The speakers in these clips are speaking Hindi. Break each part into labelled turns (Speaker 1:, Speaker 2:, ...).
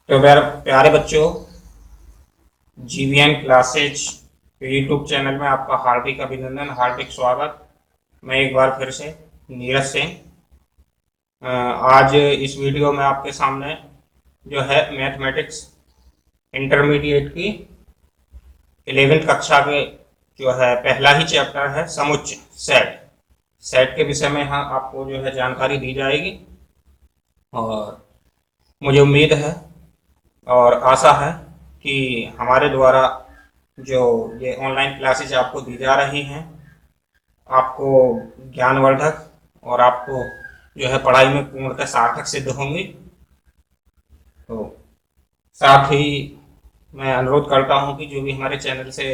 Speaker 1: तो मेरे प्यारे बच्चों, जीवीएन क्लासेज यूट्यूब चैनल में आपका हार्दिक अभिनंदन, हार्दिक स्वागत। मैं एक बार फिर से नीरज सिंह आज इस वीडियो में आपके सामने जो है मैथमेटिक्स इंटरमीडिएट की 11वीं कक्षा के जो है पहला ही चैप्टर है समुच्चय सेट। सेट के विषय में यहाँ आपको जो है जानकारी दी जाएगी और मुझे उम्मीद है और आशा है कि हमारे द्वारा जो ये ऑनलाइन क्लासेज आपको दी जा रही हैं आपको ज्ञानवर्धक और आपको जो है पढ़ाई में पूर्णतः सार्थक सिद्ध होंगी। तो साथ ही मैं अनुरोध करता हूं कि जो भी हमारे चैनल से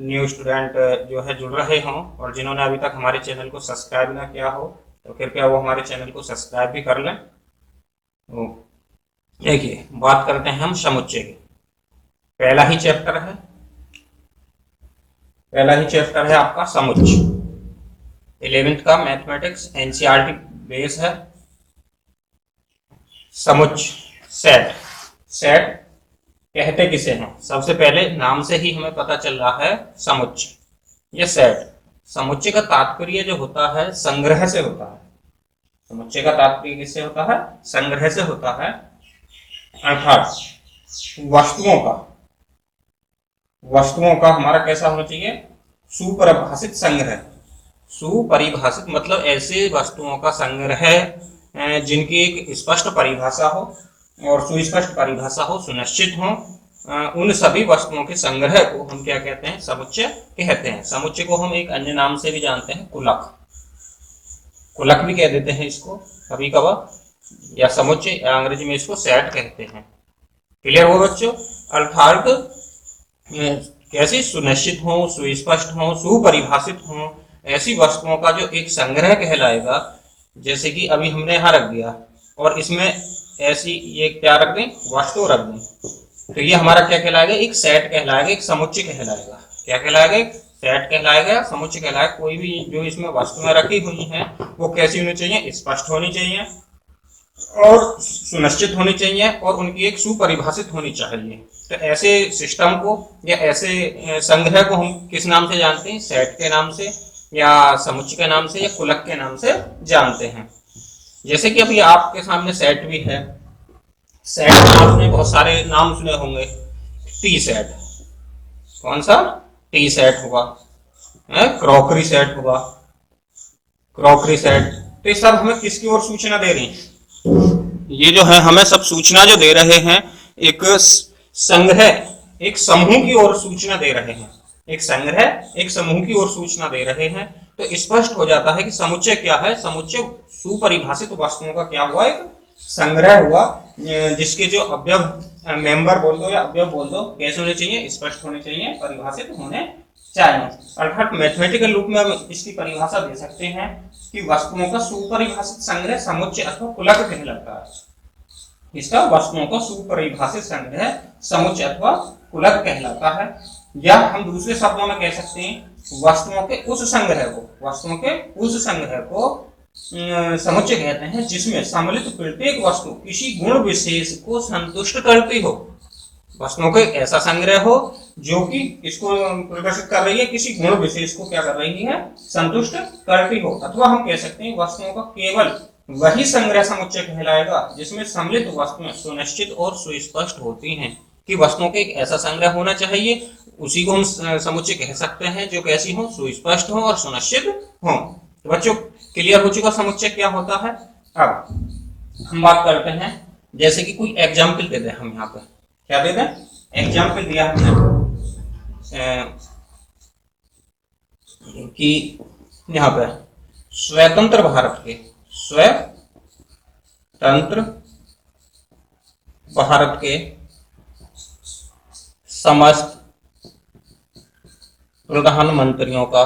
Speaker 1: न्यू स्टूडेंट जो है जुड़ रहे हों और जिन्होंने अभी तक हमारे चैनल को सब्सक्राइब ना किया हो तो कृपया वो हमारे चैनल को सब्सक्राइब भी कर लें। तो देखिए, बात करते हैं हम समुच्चय की। पहला ही चैप्टर है आपका समुच्चय। 11वीं का मैथमेटिक्स एनसीईआरटी बेस है। समुच्चय सेट। सेट कहते किसे हैं? सबसे पहले नाम से ही हमें पता चल रहा है समुच्चय। यह सेट, समुच्चय का तात्पर्य जो होता है संग्रह से होता है। समुच्चय का तात्पर्य किससे होता है? संग्रह से होता है, अर्थात वस्तुओं का हमारा कैसा होना चाहिए? सुपरिभाषित संग्रह। सुपरिभाषित मतलब ऐसे वस्तुओं का संग्रह जिनकी एक स्पष्ट परिभाषा हो और सुस्पष्ट परिभाषा हो, सुनिश्चित हो। उन सभी वस्तुओं के संग्रह को हम क्या कहते हैं? समुच्चय कहते हैं। समुच्चय को हम एक अन्य नाम से भी जानते हैं, कुलक। कुलक भी कह देते हैं इसको कभी कभार, या समुच्चय, या अंग्रेजी में इसको सेट कहते हैं। क्लियर हो बच्चों? अर्थात कैसे सुनिश्चित हो, सुस्पष्ट हो, सुपरिभाषित हो, ऐसी वस्तुओं का जो एक संग्रह कहलाएगा। जैसे कि अभी हमने यहाँ रख दिया और इसमें ऐसी ये क्या रख दें? वस्तु रख दें, तो ये हमारा क्या कहलाएगा? एक सेट कहलाएगा, एक समुच्चय कहलाएगा। क्या कहलाएगा? एक सेट कहलाएगा, समुच्चय कहलाएगा। कोई भी जो इसमें वस्तुएं रखी हुई हैं वो कैसी होनी चाहिए? स्पष्ट होनी चाहिए और सुनिश्चित होनी चाहिए और उनकी एक सुपरिभाषित होनी चाहिए। तो ऐसे सिस्टम को या ऐसे संग्रह को हम किस नाम से जानते हैं? सेट के नाम से, या समुच्चय के नाम से, या कुलक के नाम से जानते हैं। जैसे कि अभी आपके सामने सेट भी है। सेट आपने बहुत सारे नाम सुने होंगे। टी सेट, कौन सा? टी सेट होगा, क्रॉकरी सेट होगा, क्रॉकरी सेट। तो ये सब हमें किसकी ओर सूचना दे रही है? ये जो है हमें सब सूचना जो दे रहे हैं एक संग्रह, एक समूह की ओर सूचना दे रहे हैं। एक संग्रह, एक समूह की ओर सूचना दे रहे हैं। तो स्पष्ट हो जाता है कि समुच्चय क्या है? समुच्चय सुपरिभाषित वस्तुओं का क्या हुआ? एक संग्रह हुआ, जिसके जो अवयव, मेंबर बोल दो या अवयव बोल दो, कैसे होने चाहिए? स्पष्ट होने चाहिए, परिभाषित होने चाहिए। अर्थात मैथमेटिकल रूप में हम इसकी परिभाषा दे सकते हैं कि वस्तुओं का सुपरिभाषित संग्रह समुच्चय अथवा कुलक कहलाता है। इसका वस्तुओं का सुपरिभाषित संग्रह समुच्चय अथवा कुलक कहलाता है। या हम दूसरे शब्दों में कह सकते हैं वस्तुओं के उस संग्रह को समुच्चय कहते हैं जिसमें सम्मिलित प्रत्येक वस्तु किसी गुण विशेष को संतुष्ट करती हो। वस्तुओं का ऐसा संग्रह हो जो कि इसको प्रदर्शित कर रही है, किसी गुण विशेष को क्या कर रही है? संतुष्ट करती हो। अथवा हम कह सकते हैं वस्तुओं का केवल वही संग्रह समुच्चय कहलाएगा जिसमें सम्मिलित वस्तुएं सुनिश्चित और सुस्पष्ट होती हैं। कि वस्तुओं का एक ऐसा संग्रह होना चाहिए, उसी को हम समुच्चय कह सकते हैं, जो कैसी हो? सुस्पष्ट हो और सुनिश्चित हो। तो बच्चों, क्लियर हो चुका समुच्चय क्या होता है। अब हम बात करते हैं, जैसे कि कोई एग्जाम्पल दे दें। हम यहाँ पे क्या दे दें? एग्जाम्पल दिया हमने कि यहाँ पे स्वतंत्र भारत के समस्त प्रधानमंत्रियों का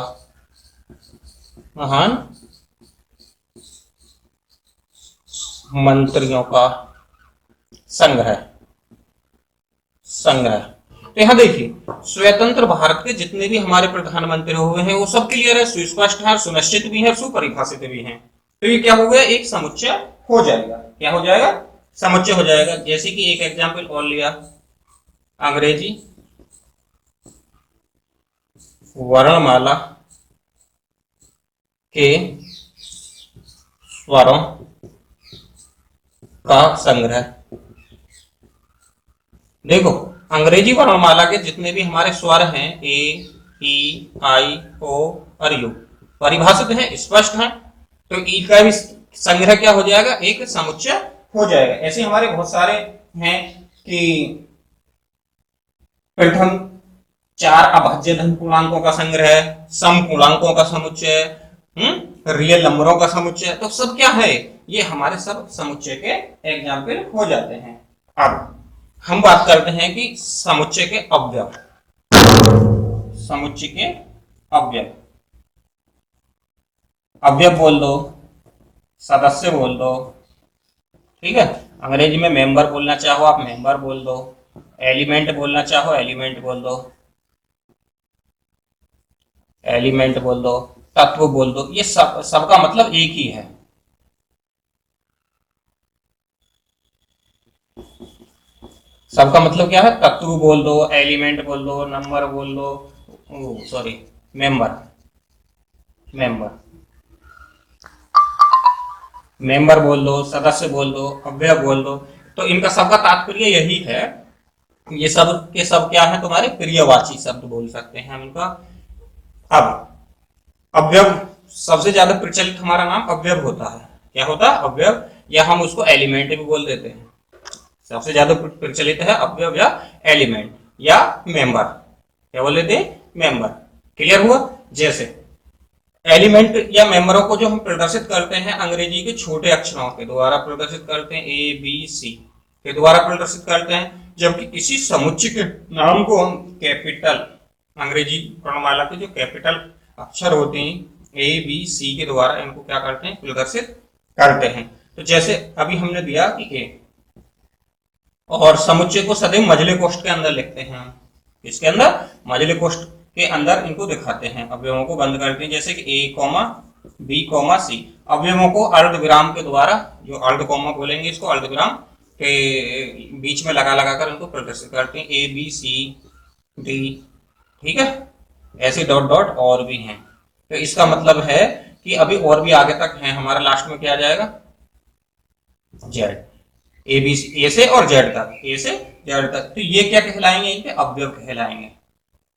Speaker 1: संग्रह। तो यहाँ देखिए, स्वतंत्र भारत के जितने भी हमारे प्रधानमंत्री हुए हैं वो सब क्लियर है, सुस्पष्ट है, सुनिश्चित भी है, सुपरिभाषित भी है। तो ये क्या हो गया? एक समुच्चय हो जाएगा। क्या हो जाएगा? समुच्चय हो जाएगा। जैसे कि एक एग्जाम्पल और लिया, अंग्रेजी वर्णमाला के स्वरों का संग्रह। देखो, अंग्रेजी वर्णमाला के जितने भी हमारे स्वर हैं, ए, ई, आई, ओ और यू, परिभाषित हैं, स्पष्ट हैं, तो ई का भी संग्रह क्या हो जाएगा, एक समुच्चय हो जाएगा। ऐसे हमारे बहुत सारे हैं कि प्रथम 4 अभाज्य धन पूर्णांकों का संग्रह, सम पूर्णांकों का समुच्चय, रियल नंबरों का समुच्चय, तो सब क्या है, ये हमारे सब समुच्चय के एग्जाम्पल हो जाते हैं। अब हम बात करते हैं कि समुच्चय के अवयव। समुच्चय के अवयव, अवयव बोल दो, सदस्य बोल दो, ठीक है। अंग्रेजी में मेंबर बोलना चाहो आप मेंबर बोल दो, एलिमेंट बोलना चाहो एलिमेंट बोल दो, एलिमेंट बोल दो, तत्व बोल दो, ये सबका मतलब एक ही है। सबका मतलब क्या है, तत्व बोल दो, एलिमेंट बोल दो, नंबर बोल दो, सॉरी मेंबर, मेंबर मेंबर बोल दो, सदस्य बोल दो, अवयव बोल दो, तो इनका सबका तात्पर्य यही है। ये सब के सब क्या है, तुम्हारे प्रियवाची शब्द बोल सकते हैं हम इनका। अब अवयव सबसे ज्यादा प्रचलित हमारा नाम अवयव होता है। क्या होता है, अवयव, या हम उसको एलिमेंट भी बोल देते हैं। सबसे ज्यादा प्रचलित है अवयव या एलिमेंट या मेंबर, क्या बोल देते हैं, मेंबर। क्लियर हुआ। जैसे एलिमेंट या मेंबरों को जो हम प्रदर्शित करते हैं अंग्रेजी के छोटे अक्षरों के द्वारा प्रदर्शित करते हैं, ए बी सी के द्वारा प्रदर्शित करते हैं, जबकि किसी समुच्चय के नाम को हम कैपिटल, अंग्रेजी वर्णमाला के जो कैपिटल अक्षर होते हैं ए बी सी के द्वारा इनको क्या करते हैं, प्रदर्शित करते हैं। तो जैसे अभी हमने दिया कि ए, और समुच्चय को सदैव मझले कोष्ठ के अंदर लिखते हैं। इसके अंदर मझले कोष्ठ के अंदर इनको दिखाते हैं, अवयवों को बंद करते हैं। जैसे कि ए कॉमा बी कॉमा सी, अवयवों को अर्धविराम के द्वारा, जो अर्ध कॉमा बोलेंगे इसको, अर्धविराम के बीच में लगा लगा कर इनको प्रदर्शित करते हैं, ए बी सी डी, ठीक है। ऐसे डॉट डॉट और भी हैं। तो इसका मतलब है कि अभी और भी आगे तक है, हमारा लास्ट में क्या आ जाएगा, जेड, ए बी सी, ए से और जेड तक, ए से जेड तक। तो ये क्या कहलाएंगे, इनके अवयव कहलाएंगे।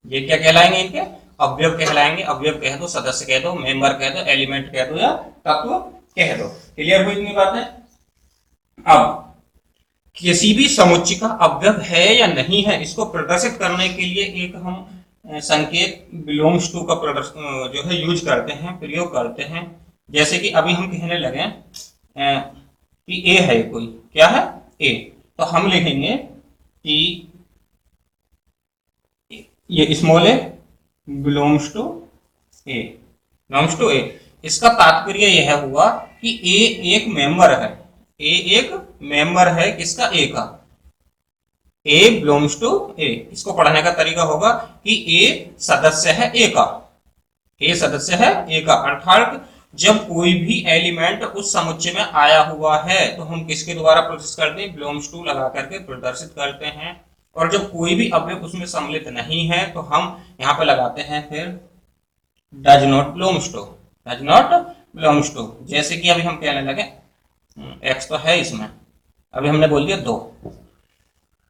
Speaker 1: ये क्या कहलाएंगे, इनके अवयव कहलाएंगे। अवयव कह दो, सदस्य कह दो, मेंबर कह दो, एलिमेंट कह दो या तत्व कह दो। क्लियर हुई इतनी बातें। अब किसी भी समुच्चय का अवयव है या नहीं है, इसको प्रदर्शित करने के लिए एक हम संकेत बिलोंग्स टू का प्रदर्शन जो है यूज करते हैं, प्रयोग करते हैं। जैसे कि अभी हम कहने लगे कि ए है, कोई क्या है, ए, तो हम लिखेंगे कि ये small A belongs to A, belongs to A. इसका तात्पर्य यह हुआ कि ए एक मेंबर है, ए एक मेंबर है किसका, ए का। ए बिलोंग्स टू ए, इसको पढ़ने का तरीका होगा कि ए सदस्य है ए का, ए सदस्य है ए का। अर्थात जब कोई भी एलिमेंट उस समुच्चय में आया हुआ है तो हम किसके द्वारा प्रोसेस करते हैं, बिलोंग्स टू लगा करके प्रदर्शित करते हैं। और जब कोई भी अवयव उसमें सम्मिलित नहीं है तो हम यहाँ पे लगाते हैं फिर does not belongs to, does not belongs to. जैसे कि अभी हम कहने लगे एक्स तो है इसमें, अभी हमने बोल दिया दो,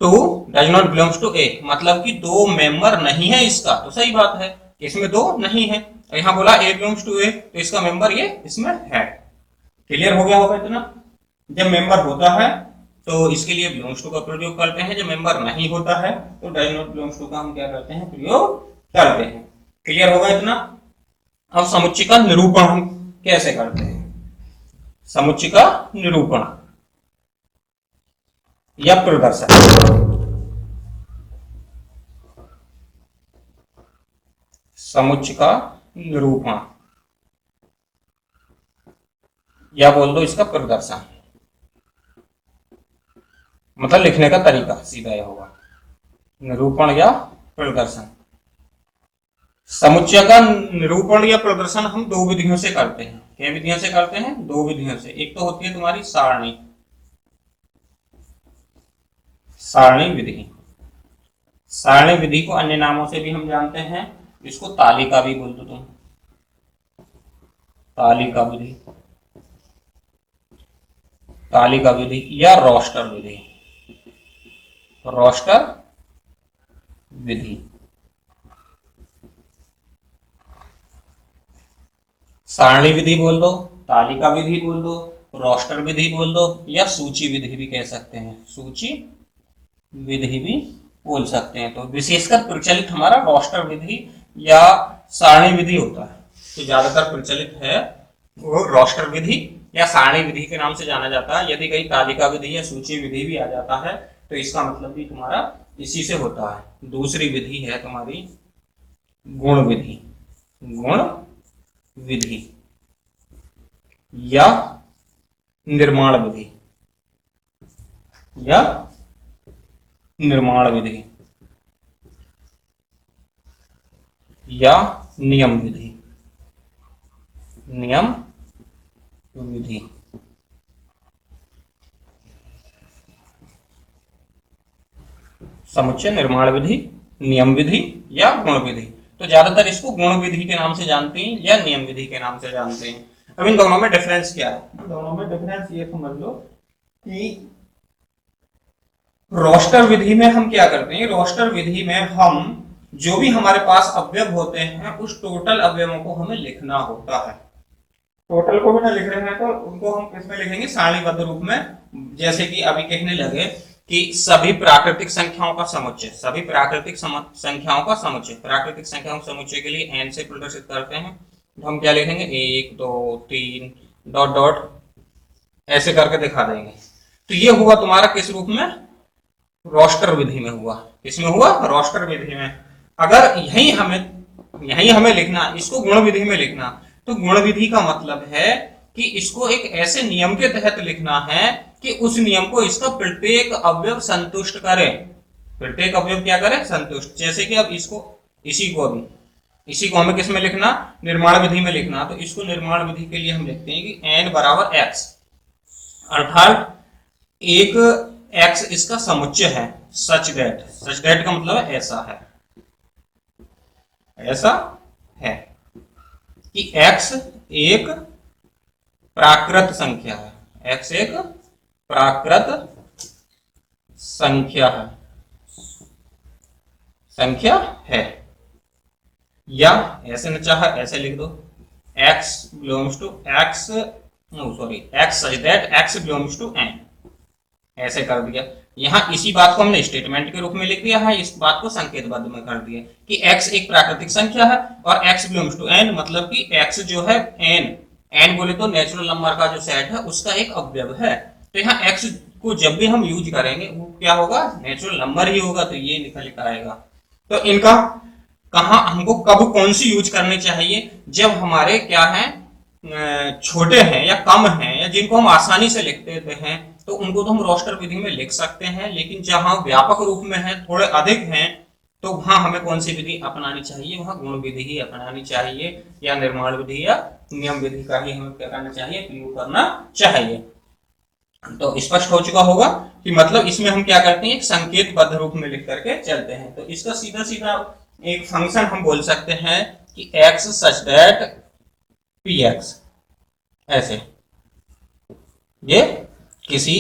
Speaker 1: two does not belongs to A, मतलब कि दो मेंबर नहीं है इसका। तो सही बात है, इसमें दो नहीं है, यहाँ बोला ए बिलोंग्स टू ए, तो इसका मेंबर ये इसमें है। क्लियर हो गया होगा इतना। जब मेंबर होता है तो इसके लिए बिलोंग्स टू का प्रयोग करते हैं, जब मेंबर नहीं होता है तो डज नॉट बिलोंग्स टू का हम क्या करते हैं, प्रयोग करते हैं। क्लियर होगा इतना। अब समुच्चय का निरूपण हम कैसे करते हैं, समुच्चय का निरूपण या प्रदर्शन। समुच्चय का निरूपण या बोल दो इसका प्रदर्शन, मतलब लिखने का तरीका सीधा यह होगा, निरूपण या प्रदर्शन। समुच्चय का निरूपण या प्रदर्शन हम दो विधियों से करते हैं। क्या विधियों से करते हैं, दो विधियों से। एक तो होती है तुम्हारी सारणी, सारणी विधि। सारणी विधि को अन्य नामों से भी हम जानते हैं, इसको तालिका भी बोल दो तुम, तालिका विधि, तालिका विधि या रोस्टर विधि, रोस्टर विधि। सारणी विधि बोल दो, तालिका विधि बोल दो, रोस्टर विधि बोल दो, या सूची विधि भी कह सकते हैं, सूची विधि भी बोल सकते हैं। तो विशेषकर प्रचलित हमारा रोस्टर विधि या सारणी विधि होता है, तो ज्यादातर प्रचलित है वो रोस्टर विधि या सारणी विधि के नाम से जाना जाता है। यदि कहीं तालिका विधि या सूची विधि भी आ जाता है तो इसका मतलब भी तुम्हारा इसी से होता है। दूसरी विधि है तुम्हारी गुण विधि, गुण विधि या निर्माण विधि, या निर्माण विधि या नियम विधि, नियम विधि। समुच्चय, निर्माण विधि, नियम विधि या गुण विधि। तो ज्यादातर इसको गुण विधि के नाम से जानते हैं या नियम विधि के नाम से जानते हैं। अब इन दोनों में डिफरेंस क्या है? दोनों में डिफरेंस ये समझ लो कि रोस्टर विधि में हम क्या करते हैं, रोस्टर विधि में हम जो भी हमारे पास अवयव होते हैं उस टोटल अवयवों को हमें लिखना होता है। टोटल को भी ना लिख रहे हैं तो उनको हम किसमें लिखेंगे, सारणीबद्ध रूप में। जैसे कि अभी कहने लगे कि सभी प्राकृतिक संख्याओं का समुच्चय, सभी प्राकृतिक संख्याओं का समुच्चय, प्राकृतिक संख्याओं के समुच्चय के लिए n से प्रदर्शित करते हैं तो हम क्या लिखेंगे, 1 2 3 डॉट डॉट ऐसे करके दिखा देंगे। तो ये हुआ तुम्हारा किस रूप में, रोस्टर विधि में हुआ। किसमें हुआ, रोस्टर विधि में। अगर यही हमें लिखना, इसको गुण विधि में लिखना, तो गुण विधि का मतलब है कि इसको एक ऐसे नियम के तहत लिखना है कि उस नियम को इसका प्रत्येक अवयव संतुष्ट करे। प्रत्येक अवयव क्या करे, संतुष्ट। जैसे कि अब इसको इसी को हमें किस में लिखना, निर्माण विधि में लिखना। तो इसको निर्माण विधि के लिए हम लिखते हैं कि n बराबर x, अर्थात एक x इसका समुच्चय है, सच दैट का मतलब है ऐसा है, ऐसा है कि x एक प्राकृत संख्या है, x एक प्राकृत संख्या है, या ऐसे न चाहे ऐसे लिख दो, x belongs to x, x such that x belongs to n, ऐसे कर दिया। यहाँ इसी बात को हमने स्टेटमेंट के रूप में लिख दिया है, इस बात को संकेतबद्ध में कर दिया कि x एक प्राकृतिक संख्या है और x बिलोंग्स टू n, मतलब कि x जो है n बोले तो नेचुरल नंबर का जो सेट है उसका एक अवयव है। तो यहाँ x को जब भी हम यूज करेंगे वो क्या होगा, नेचुरल नंबर ही होगा, तो ये लिखा आएगा। तो इनका कहाँ हमको कब कौन सी यूज करनी चाहिए, जब हमारे क्या है छोटे हैं या कम हैं या जिनको हम आसानी से लिखते हैं तो उनको तो हम रोस्टर विधि में लिख सकते हैं। लेकिन जहां व्यापक रूप में है, थोड़े अधिक हैं, तो वहां हमें कौन सी विधि अपनानी चाहिए, वहां गुण विधि ही अपनानी चाहिए, या निर्माण विधि या नियम विधि का ही हमें क्या करना चाहिए, प्रयोग करना चाहिए। तो स्पष्ट हो चुका होगा कि मतलब इसमें हम क्या करते हैं, एक संकेतबद्ध रूप में लिख करके चलते हैं। तो इसका सीधा सीधा एक फंक्शन हम बोल सकते हैं कि x सच दैट px, ऐसे ये किसी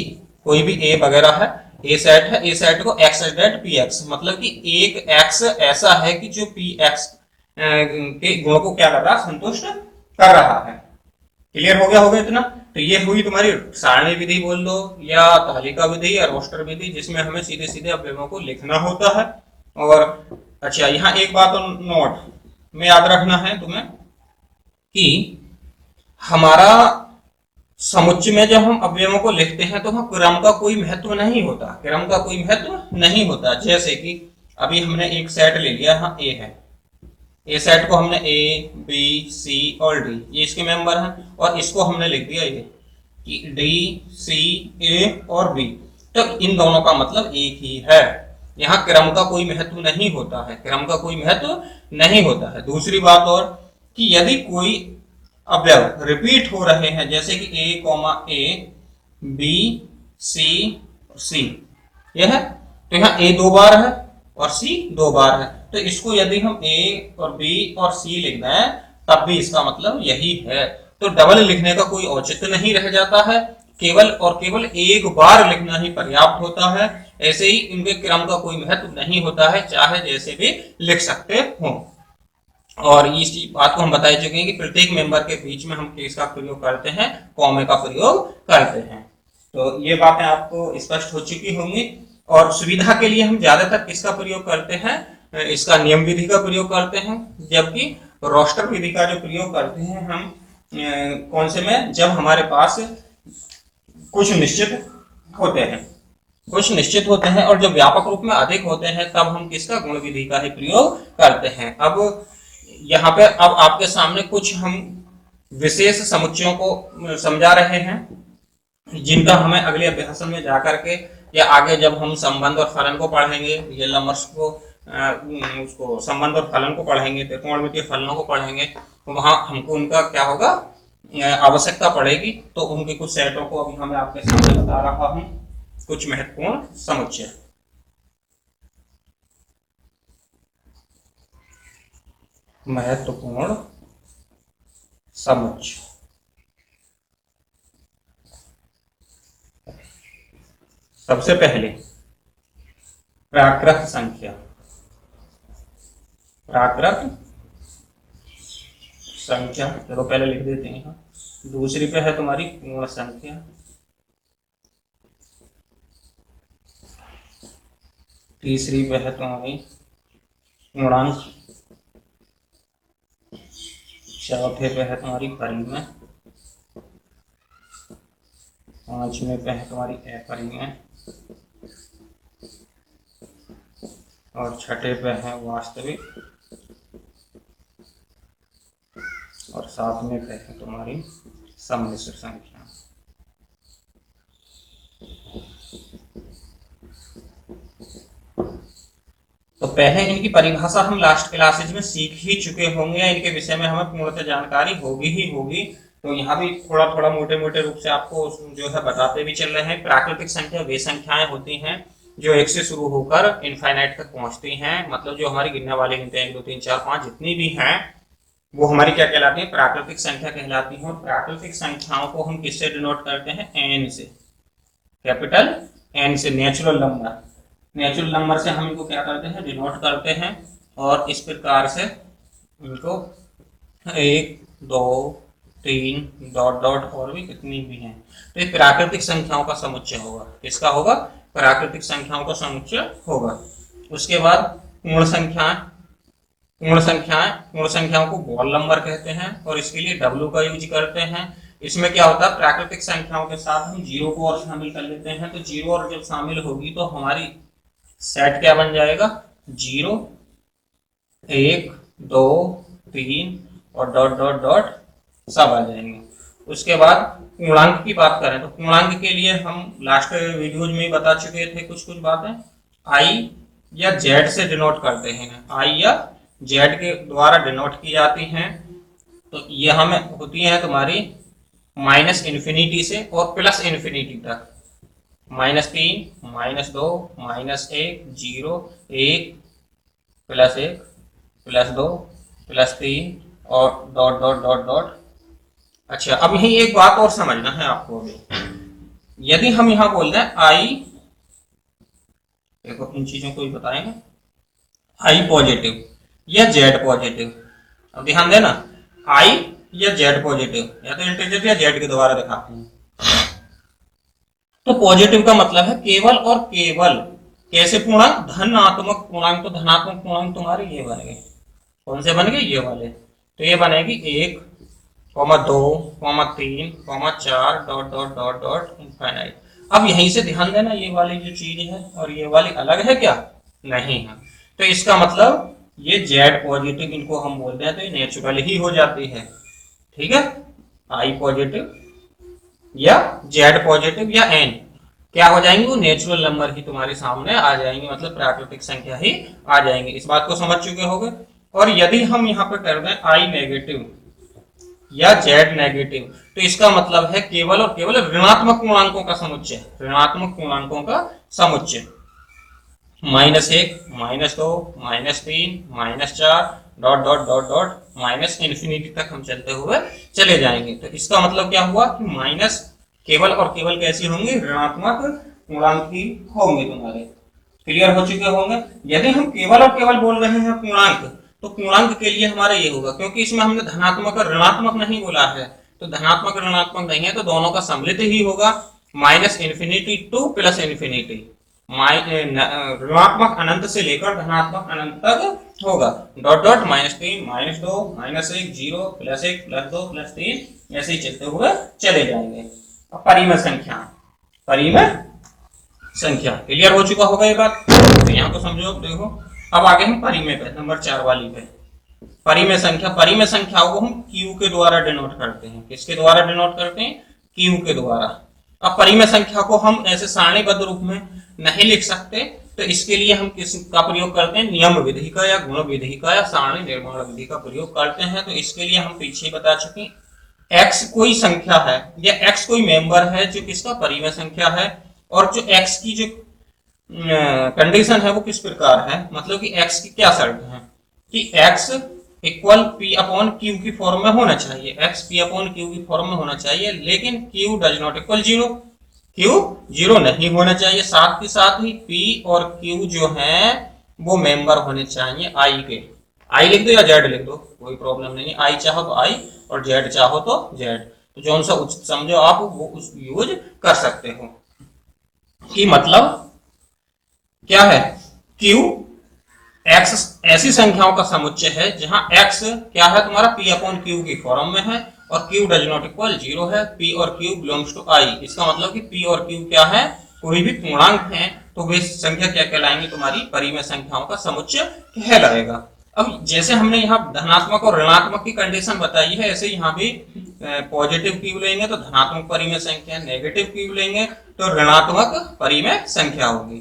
Speaker 1: कोई भी a वगैरह है, a सेट है, a सेट को x सच दैट px, मतलब कि एक x ऐसा है कि जो px के गुणों को क्या कर रहा है, संतुष्ट कर रहा है। क्लियर हो गया होगा इतना? तो ये हुई तुम्हारी सारणी विधि बोल दो, या तालिका विधि या रोस्टर विधि, जिसमें हमें सीधे सीधे अवयवों को लिखना होता है। और अच्छा, यहाँ एक बात और नोट में याद रखना है तुम्हें कि हमारा समुच्चय में जब हम अवयवों को लिखते हैं तो वहां क्रम का कोई महत्व नहीं होता, क्रम का कोई महत्व नहीं होता। जैसे कि अभी हमने एक सेट ले लिया, यहाँ ए है, ए सेट को हमने ए बी सी और डी, ये इसके मेंबर हैं, और इसको हमने लिख दिया ये कि डी सी ए और बी। तो इन दोनों का मतलब एक ही है, यहाँ क्रम का कोई महत्व नहीं होता है, क्रम का कोई महत्व नहीं होता है। दूसरी बात और कि यदि कोई अवयव रिपीट हो रहे हैं, जैसे कि ए बी सी सी, यह तो यहाँ ए 2 बार है और सी 2 बार है, तो इसको यदि हम ए और बी और सी लिख दें तब भी इसका मतलब यही है। तो डबल लिखने का कोई औचित्य नहीं रह जाता है, केवल और केवल एक बार लिखना ही पर्याप्त होता है। ऐसे ही इनके क्रम का कोई महत्व नहीं होता है, चाहे जैसे भी लिख सकते हो। और इस बात को हम बता चुके हैं कि प्रत्येक मेंबर के बीच में हम किसका प्रयोग करते हैं, कॉमे का प्रयोग करते हैं। तो ये बातें आपको स्पष्ट हो चुकी होंगी। और सुविधा के लिए हम ज्यादातर किसका प्रयोग करते हैं, इसका नियम विधि का प्रयोग करते हैं, जबकि रोस्टर विधि का जो प्रयोग करते हैं हम कौन से में, जब हमारे पास कुछ निश्चित होते हैं, कुछ निश्चित होते हैं और जब व्यापक रूप में अधिक होते हैं तब हम किसका, गुण विधि का ही प्रयोग करते हैं। अब यहाँ पे अब आपके सामने कुछ हम विशेष समुच्चयों को समझा रहे हैं, जिनका हमें अगले अभ्यास में जाकर के या आगे जब हम संबंध और फलन को पढ़ेंगे, रियल नंबर्स को उसको संबंध और फलन को पढ़ेंगे, त्रिकोणमितीय फलनों को पढ़ेंगे, तो वहां हमको उनका क्या होगा, आवश्यकता पड़ेगी। तो उनके कुछ सेटों को अभी हमें आपके सामने बता रहा हूं, कुछ महत्वपूर्ण समुच्चय। महत्वपूर्ण समुच्चय, सबसे पहले प्राकृत संख्या। प्राकृत संख्या देखो पहले लिख देते हैं। दूसरी पे है तुम्हारी पूर्ण संख्या, तीसरी पे है तुम्हारी पूर्णांक, चौथे पे है तुम्हारी परिमेय, पांचवें पे है तुम्हारी अपरिमेय, और छठे पे है वास्तविक, और सातवें पे है तुम्हारी सम्मिश्र संख्या। तो पहले इनकी परिभाषा हम लास्ट क्लासेज में सीख ही चुके होंगे, इनके विषय में हमें पूर्णतः जानकारी होगी ही होगी। तो यहाँ भी थोड़ा थोड़ा मोटे मोटे रूप से आपको जो है बताते भी चल रहे हैं। प्राकृतिक संख्या वे संख्याएं होती हैं जो 1 से शुरू होकर इनफाइनाइट तक पहुंचती हैं, मतलब जो हमारी गिनने वाली गिनते 1 2 3 4 5 जितनी भी हैं वो हमारी क्या कहलाती है, प्राकृतिक संख्या कहलाती है। और प्राकृतिक संख्याओं को हम किससे डिनोट करते हैं, एन से, कैपिटल एन से, नेचुरल नंबर। नेचुरल नंबर से हम इनको क्या करते हैं, डिनोट करते हैं। और इस प्रकार से इनको 1 2 3 डॉट डॉट और भी कितनी भी हैं, तो ये प्राकृतिक संख्याओं का समुच्चय होगा। किसका होगा, प्राकृतिक संख्याओं का समुच्चय होगा। उसके बाद पूर्ण संख्याएं, पूर्ण संख्याओं को बॉल नंबर कहते हैं और इसके लिए W का यूज करते हैं। इसमें क्या होता है, प्राकृतिक संख्याओं के साथ हम जीरो को और शामिल कर लेते हैं, तो जीरो और जब शामिल होगी तो हमारी सेट क्या बन जाएगा, 0 1 2 3 और डॉट डॉट डॉट सब आ जाएंगे। उसके बाद पूर्णांक की बात करें तो पूर्णांक के लिए हम लास्ट वीडियोज में बता चुके थे कुछ बातें। आई या जेड से डिनोट करते हैं, आई या जेड के द्वारा डिनोट की जाती हैं। तो ये हमें होती है तुम्हारी -इन्फिनिटी से और +इन्फिनिटी तक, -3 -2 -1 0 1 +1 +2 +3 और डॉट डॉट डॉट डॉट। अच्छा, अब यही एक बात और समझना है आपको। अभी यदि हम यहां बोल रहे हैं आई, देखो इन चीजों को भी बताएंगे, आई पॉजिटिव या जेड पॉजिटिव। अब ध्यान देना, आई या जेड पॉजिटिव, या तो इंटीजर या जेड के द्वारा दिखाते हैं। तो पॉजिटिव का मतलब है केवल और केवल कैसे पूर्णांक, धनात्मक पूर्णांक। तो धनात्मक पूर्णांक तुम्हारे ये बन गए, कौन से बन गए, ये वाले। तो ये बनेगी 1 2 3 4 dot dot dot dot infinite. अब यहीं से ध्यान देना, ये वाली जो चीज है और ये वाली अलग है क्या, नहीं है। तो इसका मतलब ये जेड पॉजिटिव इनको हम बोलते हैं, तो ये नेचुरल ही हो जाती है। ठीक है, आई पॉजिटिव या जेड पॉजिटिव या एन क्या हो जाएंगे, वो नेचुरल नंबर ही तुम्हारे सामने आ जाएंगे, मतलब प्राकृतिक संख्या ही आ जाएंगे। इस बात को समझ चुके होंगे। और यदि हम यहाँ पे कर दें आई नेगेटिव या जेड नेगेटिव, तो इसका मतलब है केवल और केवल ऋणात्मक पूर्णांकों का समुच्चय, ऋणात्मक पूर्णांकों का समुच्चय। -1, -2, -3, -4 dot dot dot dot minus infinity तक हम चलते हुए चले जाएंगे। तो इसका मतलब क्या हुआ कि माइनस केवल और केवल कैसी होंगी, ऋणात्मक पूर्णांक ही होंगे तुम्हारे। क्लियर हो चुके होंगे। यदि हम केवल और केवल बोल रहे हैं पूर्णांक, तो पूर्णांक के लिए हमारा ये होगा, क्योंकि इसमें हमने धनात्मक और ऋणात्मक नहीं बोला है, तो धनात्मक ऋणात्मक नहीं है तो दोनों का सम्मिलित ही होगा, minus infinity two plus infinity. ऋणात्मक अनंत से लेकर धनात्मक अनंत तक होगा, डॉट डॉट -3, -2, -1, 0, +1, +2, +3 ऐसे ही चलते हुए चले जाएंगे। अब परिमेय संख्या, परिमेय संख्या क्लियर हो चुका होगा ये बात, तो यहाँ को समझो। देखो अब आगे हम परिमेय पे, नंबर 4 वाली पे, परिमेय संख्या। परिमेय संख्याओं को हम क्यू के द्वारा डिनोट करते हैं। किसके द्वारा डिनोट करते हैं? क्यू के द्वारा। अब परिमेय संख्या को हम ऐसे सारणीबद्ध रूप में नहीं लिख सकते, तो इसके लिए हम किसका प्रयोग करते हैं? नियम विधि का या गुण विधि का या सारणी निर्माण विधि का प्रयोग करते हैं। तो इसके लिए हम पीछे बता चुके, एक्स कोई संख्या है या एक्स कोई मेंबर है जो किसका परिमेय संख्या है, और जो एक्स की जो कंडीशन है वो किस प्रकार है, मतलब कि एक्स की क्या शर्त है कि x equal P upon Q की फॉर्म में होना चाहिए, एक्स पी अपॉन क्यू की फॉर्म में होना चाहिए, लेकिन Q does not equal 0, Q 0 नहीं होना चाहिए। साथ के साथ ही पी और क्यू जो है वो मेंबर होने चाहिए आई के। आई लिख दो या जेड लिख दो, कोई प्रॉब्लम नहीं है, आई चाहो तो आई और जेड चाहो तो जेड, तो जो सा उचित समझो आप वो उस यूज कर सकते हो। कि मतलब क्या है, क्यू एक्स ऐसी संख्याओं का समुच्चय है जहां एक्स क्या है तुम्हारा पी अपॉन क्यू की फॉर्म में है और क्यू डज नॉट इक्वल 0 है, पी और क्यू बिलोंग्स टू आई। इसका मतलब कि पी और क्यू क्या है, कोई भी पूर्णांक है, तो वे संख्या क्या कहलाएंगी, तुम्हारी परिमेय संख्याओं का समुच्चय कहलाएगा। अब जैसे हमने यहाँ धनात्मक और ऋणात्मक की कंडीशन बताई है, ऐसे यहाँ भी पॉजिटिव क्यू लेंगे तो धनात्मक परिमेय संख्या, नेगेटिव क्यू लेंगे तो ऋणात्मक परिमेय संख्या होगी।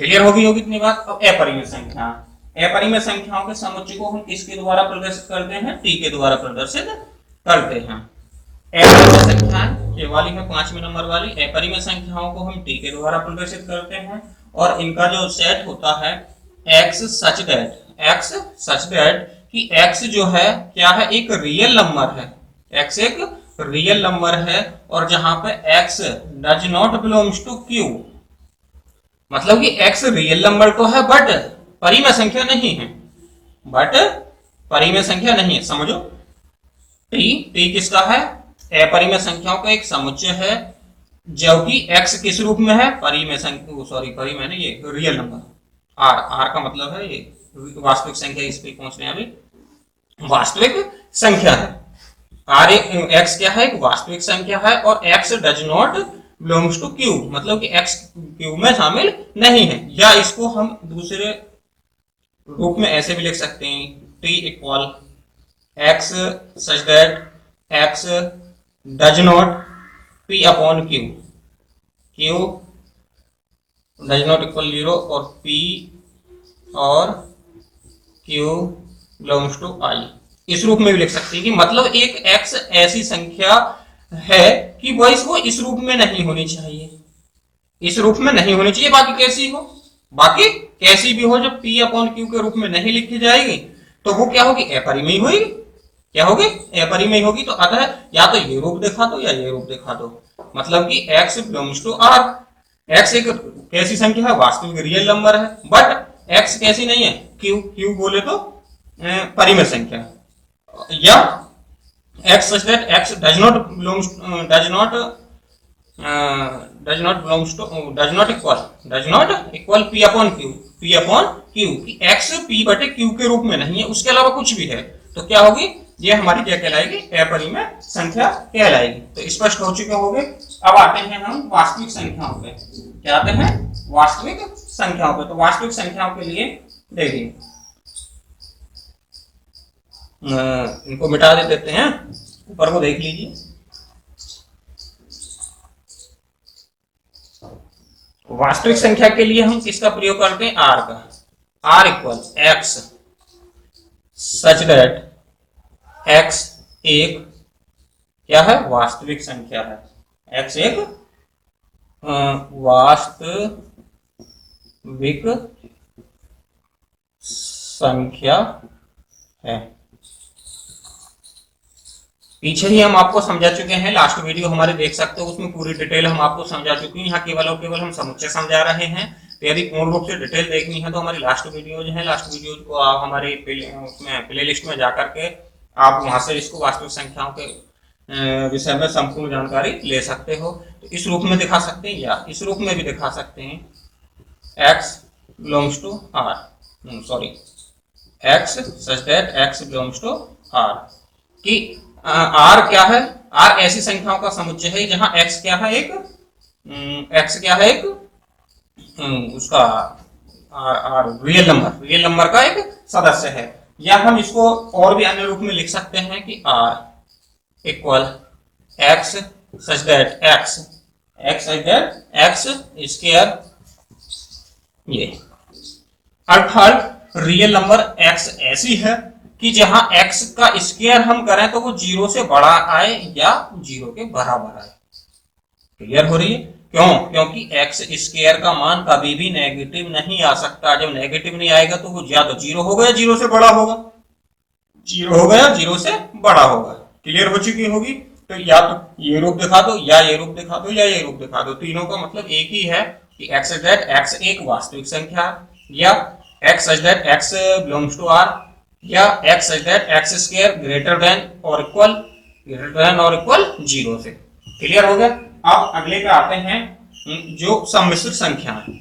Speaker 1: क्लियर होगी इतनी बात। अब अपरिमेय संख्या, अपरिमेय संख्याओं के समुच्चय को हम किसके द्वारा प्रदर्शित करते हैं? टी के द्वारा प्रदर्शित करते हैं। अपरिमेय संख्याएं ये वाली है 5वें नंबर वाली, अपरिमेय संख्याओं को हम टी के द्वारा प्रदर्शित करते हैं, और इनका जो सेट होता है x सच दैट कि x जो है क्या है, एक रियल नंबर है, x एक रियल नंबर है, और जहां पे x does not belongs to q, मतलब कि x रियल नंबर तो है बट परिमेय संख्या नहीं है, बट परिमेय संख्या नहीं है। समझो टी किसका है? अपरिमेय संख्याओं का एक समुच्चय है, जबकि x किस रूप में है? परिमेय संख्या, सॉरी परिमेय नहीं, ये रियल नंबर, आर का मतलब है ये वास्तविक संख्या, इस पे पहुंचने अभी वास्तविक संख्या है। आर एक्स क्या है? एक वास्तविक संख्या है, और x does not belongs to Q, मतलब कि x क्यू में शामिल नहीं है। या इसको हम दूसरे रूप में ऐसे भी लिख सकते हैं, T equal x such that x does not P upon Q, Q does not equal 0 और पी और क्यू बिलोंग्स टू आई। इस रूप में भी लिख सकते हैं कि मतलब एक एक्स ऐसी संख्या है कि वो इस रूप में नहीं होनी चाहिए, इस रूप में नहीं होनी चाहिए, बाकी कैसी हो, बाकी कैसी भी हो, जब पी अपॉन क्यू के रूप में नहीं लिखी जाएगी तो वो क्या होगी? अपरिमेय होगी। क्या होगी? अपरिमेय होगी। तो अतः या तो ये रूप दिखा दो या ये रूप दिखा दो, मतलब कि x belongs to R. x एक कैसी संख्या है? वास्तविक रियल नंबर है, बट x कैसी नहीं है? क्यू बोले तो परिमेय संख्या, या x such that x does not equal P upon Q, कि x p बटे q के रूप में नहीं है, उसके अलावा कुछ भी है, तो क्या होगी? ये हमारी क्या कहलाएगी? अपरिमेय संख्या कहलाएगी। तो स्पष्ट हो चुके होंगे। अब आते हैं हम वास्तविक संख्याओं पे। क्या आते हैं? वास्तविक संख्याओं पे। तो वास्तविक संख्याओं के लिए देखिए, इनको मिटा देते हैं, ऊपर को देख लीजिए। वास्तविक संख्या के लिए हम किसका प्रयोग करते हैं? आर का। R equal x such that x एक क्या है? वास्तविक संख्या है, एक्स एक वास्तविक संख्या है। पीछे ही हम आपको समझा चुके हैं, लास्ट वीडियो हमारे देख सकते हो, उसमें पूरी डिटेल हम आपको समझा चुके हैं। यहाँ केवल और केवल हम समुच्चय समझा रहे हैं। तो यदि पूर्ण रूप से डिटेल देखनी है तो हमारी लास्ट वीडियो जो है, लास्ट वीडियो को आप हमारे प्ले लिस्ट में जाकर के आप वहां से इसको वास्तविक संख्याओं के विषय में संपूर्ण जानकारी ले सकते हो। तो इस रूप में दिखा सकते हैं या इस रूप में भी दिखा सकते हैं, x belongs to r, sorry x such that x belongs to r, कि r क्या है, r ऐसी संख्याओं का समुच्चय है जहां x क्या है, एक x क्या है, एक उसका रियल नंबर का एक सदस्य है। या हम इसको और भी अन्य रूप में लिख सकते हैं कि r equal x such that x such that x square, ये अर्थात रियल नंबर x ऐसी है कि जहां x का स्क्वायर हम करें तो वो 0 से बड़ा आए या 0 के बराबर आए। क्लियर हो रही है? क्यों? क्योंकि x स्क्वायर का मान कभी भी नेगेटिव नहीं आ सकता। जब नेगेटिव नहीं आएगा तो वो या तो 0 होगा या 0 से बड़ा होगा, 0 होगा या 0 से बड़ा होगा। क्लियर हो चुकी होगी? तो या तो ये रूप दिखा दो या ये रूप दिखा दो या ये रूप दिखा दो, तीनों का मतलब एक ही है कि x दैट x एक वास्तविक संख्या, या x such that x belongs to r, या x such that x square greater than और इक्वल 0 से। क्लियर हो गया? अब अगले पे आते हैं जो सम्मिश्र संख्याएं।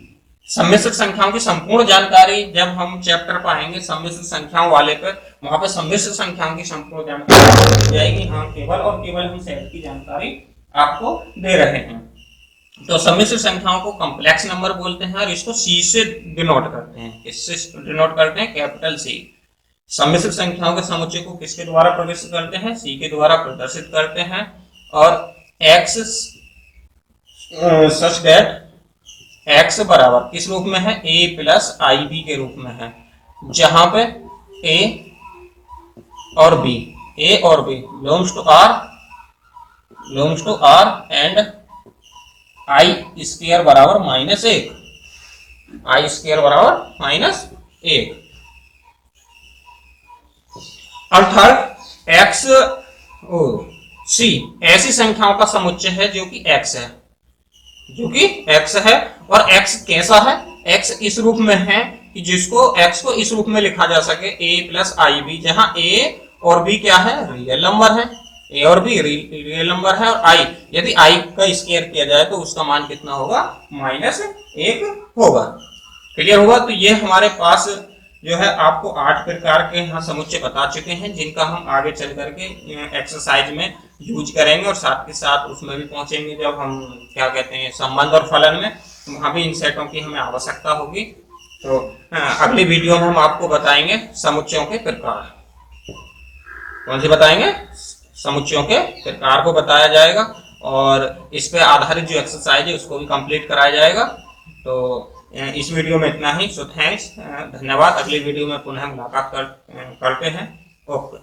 Speaker 1: सम्मिश्र संख्याओं की संपूर्ण जानकारी जब हम चैप्टर पाएंगे सम्मिश्र संख्याओं वाले पर, वहां पर सम्मिश्र संख्याओं की संपूर्ण जानकारी हो जाएगी। हम केवल और केवल हम सेट की जानकारी आपको दे रहे हैं। तो सम्मिश्र संख्याओं को कॉम्प्लेक्स नंबर बोलते हैं और इसको सी से डिनोट करते हैं। इससे डिनोट करते हैं, कैपिटल सी। सम्मिश्र संख्याओं के समुच्चय को किसके द्वारा प्रदर्शित करते हैं? सी के द्वारा प्रदर्शित करते हैं। और x सच दैट x बराबर किस रूप में है? a प्लस आई बी के रूप में है, जहां पे a और b belongs to r and i square बराबर -1, आई स्क्वायर बराबर -1। अर्थात x c ऐसी संख्याओं का समुच्चय है जो कि x है, और x कैसा है? x इस रूप में है कि जिसको x को इस रूप में लिखा जा सके, a प्लस आई बी, जहां a और b क्या है? रियल नंबर है। a और b रियल नंबर है, और i यदि i का स्क्वायर किया जाए तो उसका मान कितना होगा? -1 होगा। क्लियर होगा? तो ये हमारे पास जो है आपको 8 प्रकार के यहाँ समुच्चय बता चुके हैं, जिनका हम आगे चल करके एक्सरसाइज में यूज करेंगे, और साथ के साथ उसमें भी पहुंचेंगे जब हम क्या कहते हैं संबंध और फलन में, वहां भी इन सेटों की हमें आवश्यकता होगी। तो अगली वीडियो में हम आपको बताएंगे समुच्चयों के प्रकार। कौन से बताएंगे? समुच्चयों के प्रकार को बताया जाएगा, और इस पे आधारित जो एक्सरसाइज है उसको भी कंप्लीट कराया जाएगा। तो इस वीडियो में इतना ही। सो थैंक्स, धन्यवाद। अगली वीडियो में पुनः मुलाकात करते हैं। ओके।